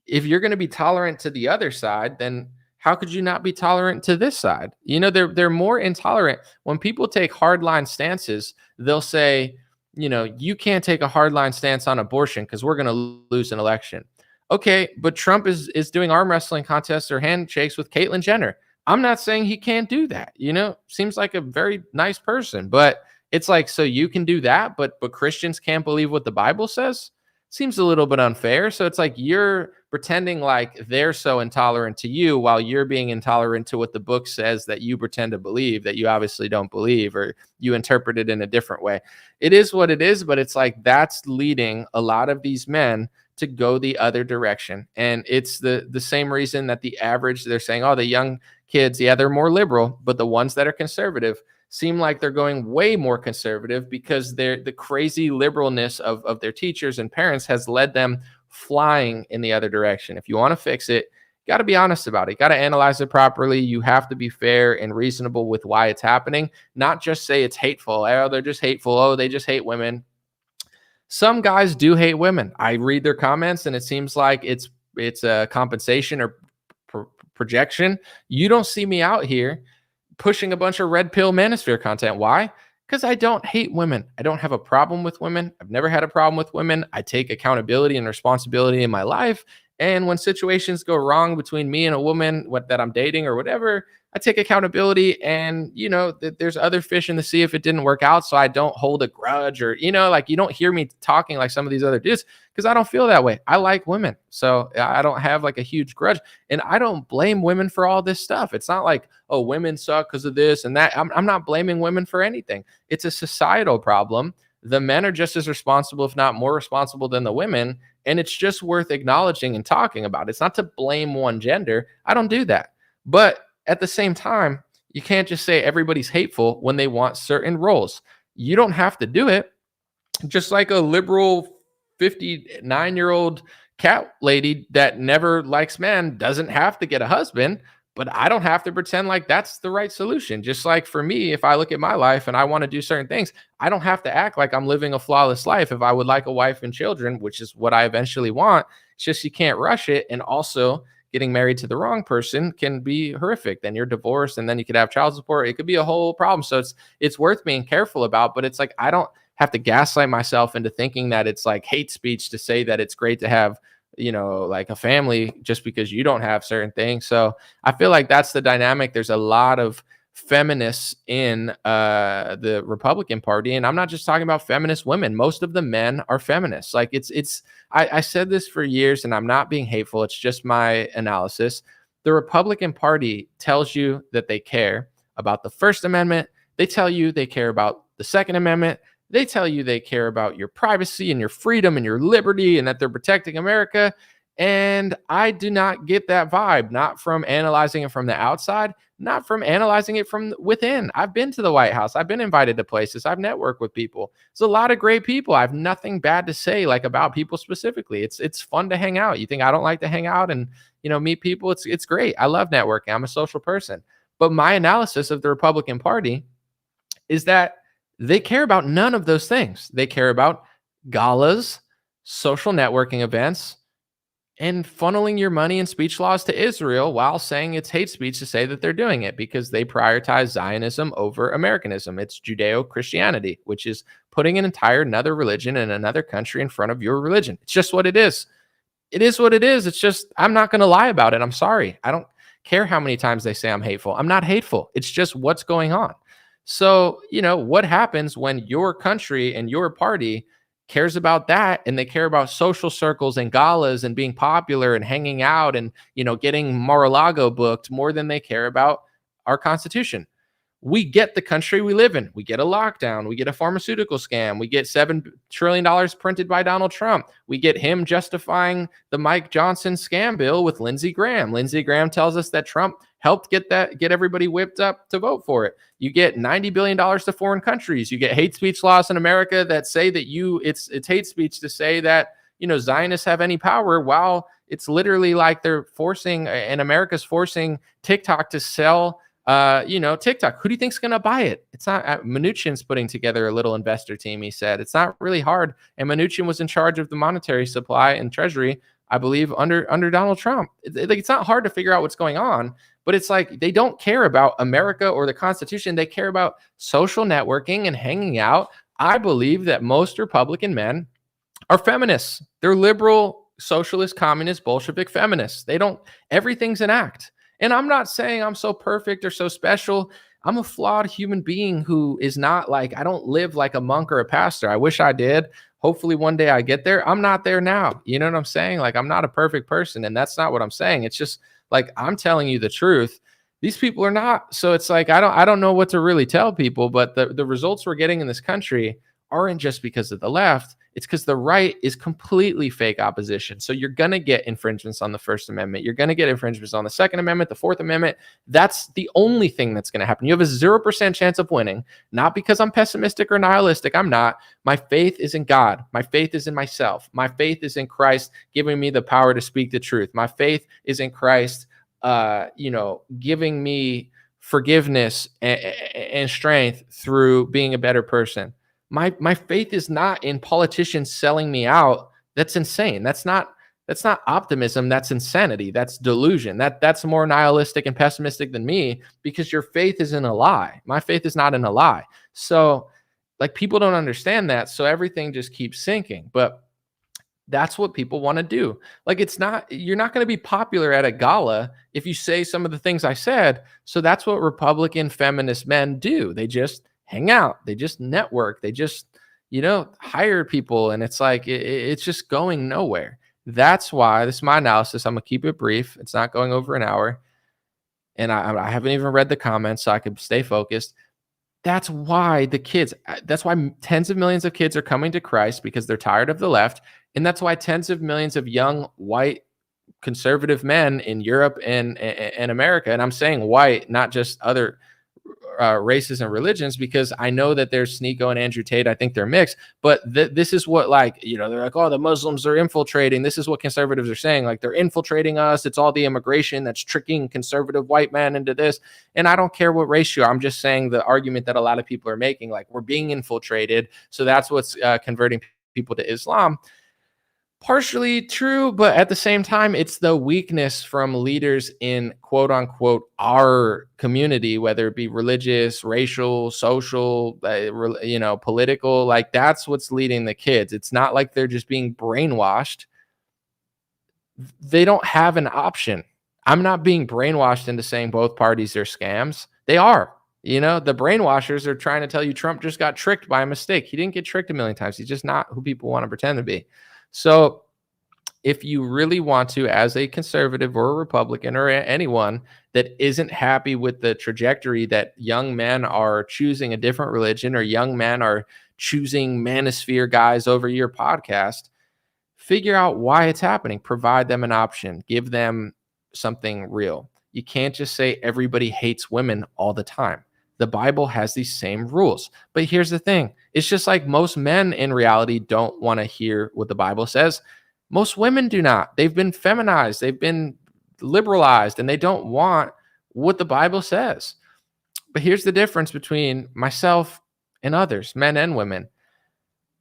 if you're going to be tolerant to the other side, then how could you not be tolerant to this side? They're more intolerant. When people take hardline stances, they'll say, you can't take a hardline stance on abortion because we're going to lose an election. Okay, but Trump is doing arm wrestling contests or handshakes with Caitlyn Jenner. I'm not saying he can't do that. Seems like a very nice person, but it's like, so you can do that, but Christians can't believe what the Bible says? Seems a little bit unfair. So it's like you're pretending like they're so intolerant to you while you're being intolerant to what the book says that you pretend to believe that you obviously don't believe, or you interpret it in a different way. It is what it is, but it's like that's leading a lot of these men to go the other direction. And it's the same reason that the average, they're saying, oh, the young kids, yeah, they're more liberal, but the ones that are conservative seem like they're going way more conservative because the crazy liberalness of their teachers and parents has led them flying in the other direction. If you want to fix it, you got to be honest about it. You got to analyze it properly. You have to be fair and reasonable with why it's happening, not just say it's hateful. Oh, they're just hateful. Oh, they just hate women. Some guys do hate women. I read their comments and it seems like it's a compensation or projection. You don't see me out here pushing a bunch of red pill manosphere content. Why? Because I don't hate women. I don't have a problem with women. I've never had a problem with women. I take accountability and responsibility in my life. And when situations go wrong between me and a woman that I'm dating or whatever, I take accountability, and there's other fish in the sea if it didn't work out. So I don't hold a grudge, or you don't hear me talking like some of these other dudes because I don't feel that way. I like women, so I don't have like a huge grudge, and I don't blame women for all this stuff. It's not like, oh, women suck because of this and that. I'm not blaming women for anything. It's a societal problem. The men are just as responsible, if not more responsible than the women. And it's just worth acknowledging and talking about. It's not to blame one gender. I don't do that. But at the same time, you can't just say everybody's hateful when they want certain roles. You don't have to do it. Just like a liberal 59-year-old cat lady that never likes men doesn't have to get a husband, but I don't have to pretend like that's the right solution. Just like for me, if I look at my life and I want to do certain things, I don't have to act like I'm living a flawless life if I would like a wife and children, which is what I eventually want. It's just you can't rush it. And also, getting married to the wrong person can be horrific. Then you're divorced and then you could have child support. It could be a whole problem. So it's worth being careful about, but it's like, I don't have to gaslight myself into thinking that it's like hate speech to say that it's great to have, like a family just because you don't have certain things. So I feel like that's the dynamic. There's a lot of feminists in the Republican Party, and I'm not just talking about feminist women. Most of the men are feminists. Like I said this for years, and I'm not being hateful. It's just my analysis. The Republican Party tells you that they care about the First Amendment. They tell you they care about the Second Amendment. They tell you they care about your privacy and your freedom and your liberty and that they're protecting America. And I do not get that vibe, not from analyzing it from the outside, not from analyzing it from within. I've been to the White House. I've been invited to places. I've networked with people. There's a lot of great people. I have nothing bad to say like about people specifically. It's fun to hang out. You think I don't like to hang out and, meet people? It's great. I love networking. I'm a social person. But my analysis of the Republican Party is that they care about none of those things. They care about galas, social networking events, and funneling your money and speech laws to Israel while saying it's hate speech to say that they're doing it because they prioritize Zionism over Americanism. It's Judeo-Christianity, which is putting an entire another religion in another country in front of your religion. It's just what it is. It is what it is. It's just, I'm not going to lie about it. I'm sorry. I don't care how many times they say I'm hateful. I'm not hateful. It's just what's going on. So, what happens when your country and your party cares about that, and they care about social circles and galas and being popular and hanging out and, getting Mar-a-Lago booked more than they care about our Constitution? We get the country we live in. We get a lockdown. We get a pharmaceutical scam. We get $7 trillion printed by Donald Trump. We get him justifying the Mike Johnson scam bill with Lindsey Graham. Lindsey Graham tells us that Trump helped get everybody whipped up to vote for it. You get $90 billion to foreign countries. You get hate speech laws in America that say that it's hate speech to say that, Zionists have any power, while it's literally like they're forcing, and America's forcing TikTok to sell TikTok. Who do you think's going to buy it? It's not. Mnuchin's putting together a little investor team. He said it's not really hard. And Mnuchin was in charge of the monetary supply and treasury, I believe, under Donald Trump. It's not hard to figure out what's going on, but it's like they don't care about America or the Constitution. They care about social networking and hanging out. I believe that most Republican men are feminists. They're liberal, socialist, communist, Bolshevik feminists. Everything's an act. And I'm not saying I'm so perfect or so special. I'm a flawed human being who is not I don't live like a monk or a pastor. I wish I did. Hopefully one day I get there. I'm not there now. You know what I'm saying? I'm not a perfect person, and that's not what I'm saying. It's just I'm telling you the truth. These people are not. So it's I don't know what to really tell people, but the results we're getting in this country aren't just because of the left. It's because the right is completely fake opposition. So you're going to get infringements on the First Amendment. You're going to get infringements on the Second Amendment, the Fourth Amendment. That's the only thing that's going to happen. You have a 0% chance of winning, not because I'm pessimistic or nihilistic. I'm not. My faith is in God. My faith is in myself. My faith is in Christ giving me the power to speak the truth. My faith is in Christ, giving me forgiveness and strength through being a better person. My faith is not in politicians selling me out. That's insane. That's not optimism. That's insanity. That's delusion. That's more nihilistic and pessimistic than me, because your faith is in a lie. My faith is not in a lie. So people don't understand that. So everything just keeps sinking. But that's what people want to do. You're not going to be popular at a gala if you say some of the things I said. So that's what Republican feminist men do. They just hang out. They just network. They just, hire people. And it's it's just going nowhere. That's why, this is my analysis. I'm going to keep it brief. It's not going over an hour. And I haven't even read the comments, so I could stay focused. That's why tens of millions of kids are coming to Christ, because they're tired of the left. And that's why tens of millions of young white conservative men in Europe and America, and I'm saying white, not just other races and religions, because I know that there's Sneeko and Andrew Tate. I think they're mixed, but this is what they're oh, the Muslims are infiltrating. This is what conservatives are saying. They're infiltrating us. It's all the immigration that's tricking conservative white men into this. And I don't care what race you are. I'm just saying the argument that a lot of people are making, we're being infiltrated. So that's what's converting people to Islam. Partially true, but at the same time, it's the weakness from leaders in quote unquote our community, whether it be religious, racial, social, political. That's what's leading the kids. It's not like they're just being brainwashed. They don't have an option. I'm not being brainwashed into saying both parties are scams. They are. The brainwashers are trying to tell you Trump just got tricked by a mistake. He didn't get tricked a million times. He's just not who people want to pretend to be. So if you really want to, as a conservative or a Republican or anyone that isn't happy with the trajectory that young men are choosing a different religion, or young men are choosing Manosphere guys over your podcast, figure out why it's happening. Provide them an option. Give them something real. You can't just say everybody hates women all the time. The Bible has these same rules. But here's the thing. It's just like most men in reality don't want to hear what the Bible says. Most women do not. They've been feminized. They've been liberalized, and they don't want what the Bible says. But here's the difference between myself and others, men and women.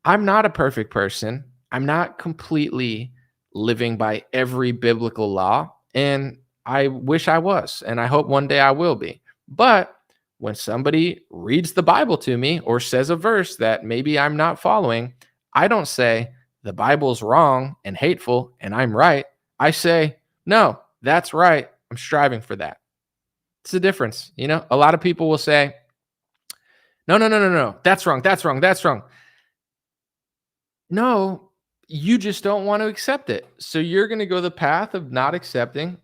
I'm not a perfect person. I'm not completely living by every biblical law, and I wish I was, and I hope one day I will be. But when somebody reads the Bible to me or says a verse that maybe I'm not following, I don't say the Bible's wrong and hateful and I'm right. I say, no, that's right. I'm striving for that. It's the difference. A lot of people will say, no. That's wrong. No, you just don't want to accept it. So you're going to go the path of not accepting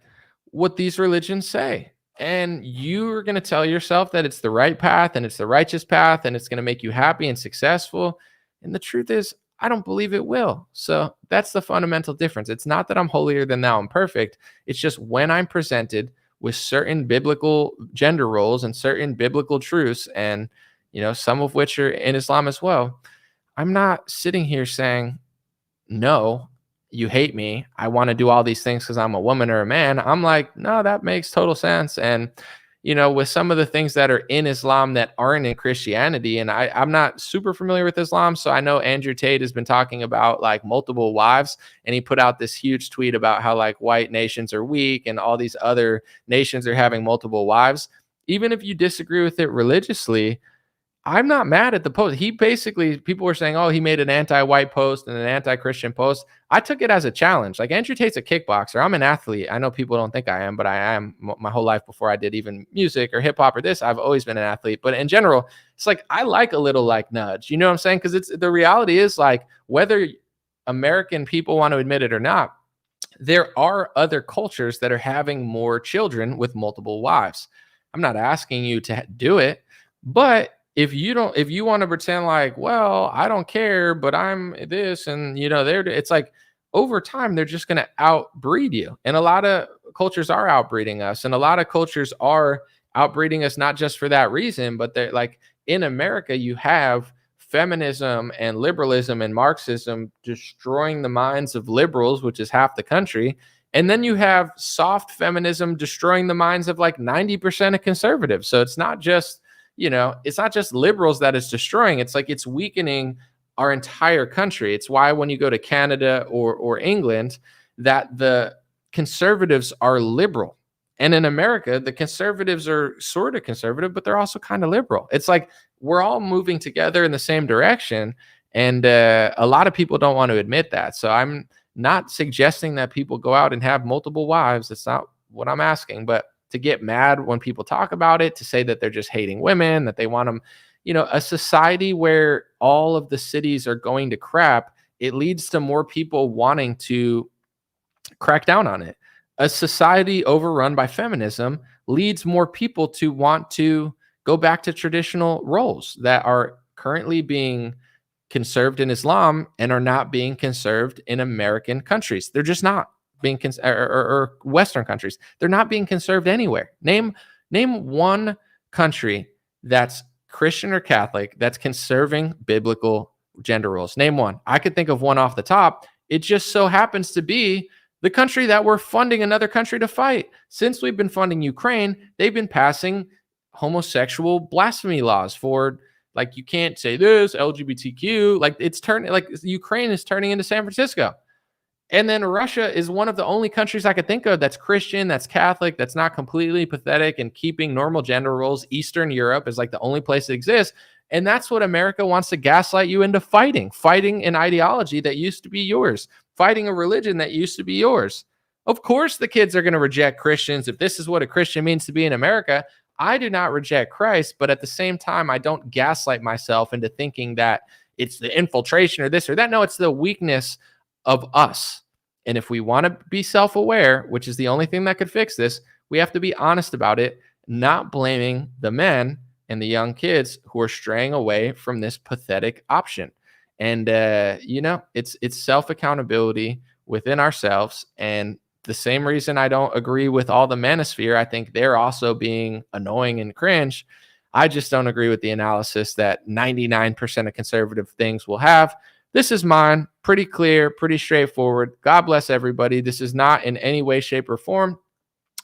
what these religions say. and you're going to tell yourself that it's the right path and it's the righteous path and it's going to make you happy and successful. And the truth is, I don't believe it will. So that's the fundamental difference. It's not that I'm holier than thou and perfect. It's just when I'm presented with certain biblical gender roles and certain biblical truths, and some of which are in Islam as well, I'm not sitting here saying, no, you hate me, I want to do all these things because I'm a woman or a man. I'm like, no, that makes total sense. And with some of the things that are in Islam that aren't in Christianity, and I'm not super familiar with Islam, so I know Andrew Tate has been talking about like multiple wives, and he put out this huge tweet about how like white nations are weak and all these other nations are having multiple wives. Even if you disagree with it religiously, I'm not mad at the post. People were saying, oh, he made an anti-white post and an anti-Christian post. I took it as a challenge. Like, Andrew Tate's a kickboxer. I'm an athlete. I know people don't think I am, but I am. My whole life before I did even music or hip hop or this, I've always been an athlete. But in general, it's like, I like a little like nudge, you know what I'm saying? Because the reality is, like, whether American people want to admit it or not, there are other cultures that are having more children with multiple wives. I'm not asking you to do it, but if you want to pretend like, well, I don't care, but I'm this, and it's like, over time, they're just going to outbreed you. And a lot of cultures are outbreeding us, and a lot of cultures are outbreeding us, not just for that reason, but they're like, in America, you have feminism and liberalism and Marxism destroying the minds of liberals, which is half the country. And then you have soft feminism destroying the minds of like 90% of conservatives. So it's not just liberals that it's destroying. It's like, it's weakening our entire country. It's why when you go to Canada or England, that the conservatives are liberal. And in America, the conservatives are sort of conservative, but they're also kind of liberal. It's like, we're all moving together in the same direction. And a lot of people don't want to admit that. So I'm not suggesting that people go out and have multiple wives. That's not what I'm asking. But to get mad when people talk about it, to say that they're just hating women, that they want them, a society where all of the cities are going to crap, it leads to more people wanting to crack down on it. A society overrun by feminism leads more people to want to go back to traditional roles that are currently being conserved in Islam and are not being conserved in American countries. They're just not being or Western countries. They're not being conserved anywhere. Name one country that's Christian or Catholic that's conserving biblical gender roles. Name one. I could think of one off the top. It just so happens to be the country that we're funding another country to fight. Since we've been funding Ukraine, they've been passing homosexual blasphemy laws for, like, you can't say this, LGBTQ. Like, Ukraine is turning into San Francisco. And then Russia is one of the only countries I could think of that's Christian, that's Catholic, that's not completely pathetic and keeping normal gender roles. Eastern Europe is like the only place that exists. And that's what America wants to gaslight you into fighting an ideology that used to be yours, fighting a religion that used to be yours. Of course, the kids are going to reject Christians if this is what a Christian means to be in America. I do not reject Christ, but at the same time, I don't gaslight myself into thinking that it's the infiltration or this or that. No, it's the weakness of us. And if we want to be self-aware, which is the only thing that could fix this, we have to be honest about it, not blaming the men and the young kids who are straying away from this pathetic option. And, it's self-accountability within ourselves. And the same reason I don't agree with all the Manosphere, I think they're also being annoying and cringe. I just don't agree with the analysis that 99% of conservative things will have. This is mine, pretty clear, pretty straightforward. God bless everybody. This is not in any way, shape, or form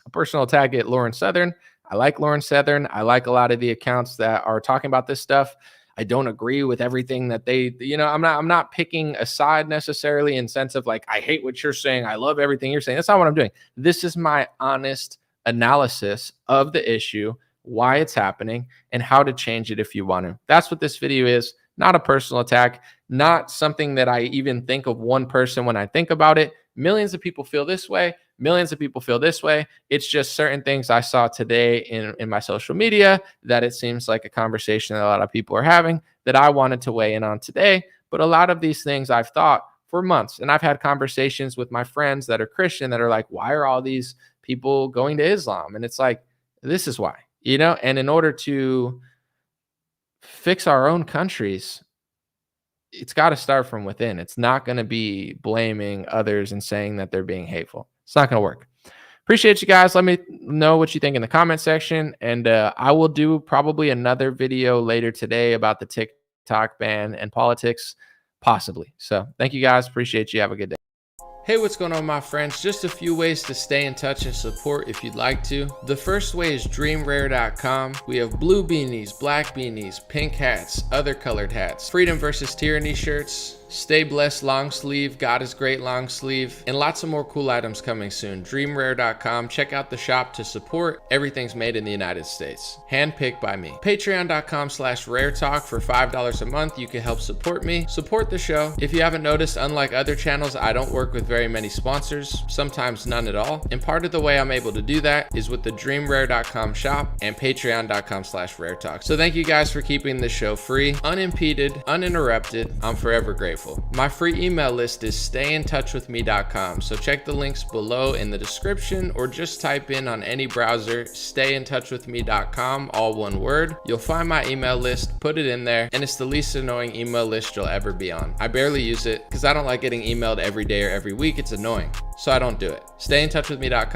a personal attack at Lauren Southern. I like Lauren Southern. I like a lot of the accounts that are talking about this stuff. I don't agree with everything that they, I'm not picking a side necessarily in sense of like, I hate what you're saying, I love everything you're saying. That's not what I'm doing. This is my honest analysis of the issue, why it's happening, and how to change it if you want to. That's what this video is. Not a personal attack, not something that I even think of one person when I think about it. Millions of people feel this way. Millions of people feel this way. It's just certain things I saw today in my social media that it seems like a conversation that a lot of people are having that I wanted to weigh in on today. But a lot of these things I've thought for months, and I've had conversations with my friends that are Christian that are like, why are all these people going to Islam? And it's like, This is why, you know, and in order to fix our own countries, it's got to start from within. It's not going to be blaming others and saying that they're being hateful. It's not going to work. Appreciate you guys. Let me know what you think in the comment section. And I will do probably another video later today about the TikTok ban and politics, possibly. So thank you guys. Appreciate you. Have a good day. Hey, what's going on, my friends? Just a few ways to stay in touch and support if you'd like to. The first way is dreamrare.com. We have blue beanies, black beanies, pink hats, other colored hats, freedom versus tyranny shirts, stay blessed long sleeve, God is great long sleeve, and lots of more cool items coming soon. Dreamrare.com. Check out the shop to support. Everything's made in the United States. Handpicked by me. Patreon.com/raretalk for $5 a month. You can help support me, support the show. If you haven't noticed, unlike other channels, I don't work with very many sponsors, sometimes none at all. And part of the way I'm able to do that is with the dreamrare.com shop and patreon.com/raretalk. So thank you guys for keeping this show free, unimpeded, uninterrupted. I'm forever grateful. My free email list is stayintouchwithme.com. So check the links below in the description or just type in on any browser, stayintouchwithme.com, all one word. You'll find my email list, put it in there, and it's the least annoying email list you'll ever be on. I barely use it because I don't like getting emailed every day or every week. It's annoying. So I don't do it. Stayintouchwithme.com.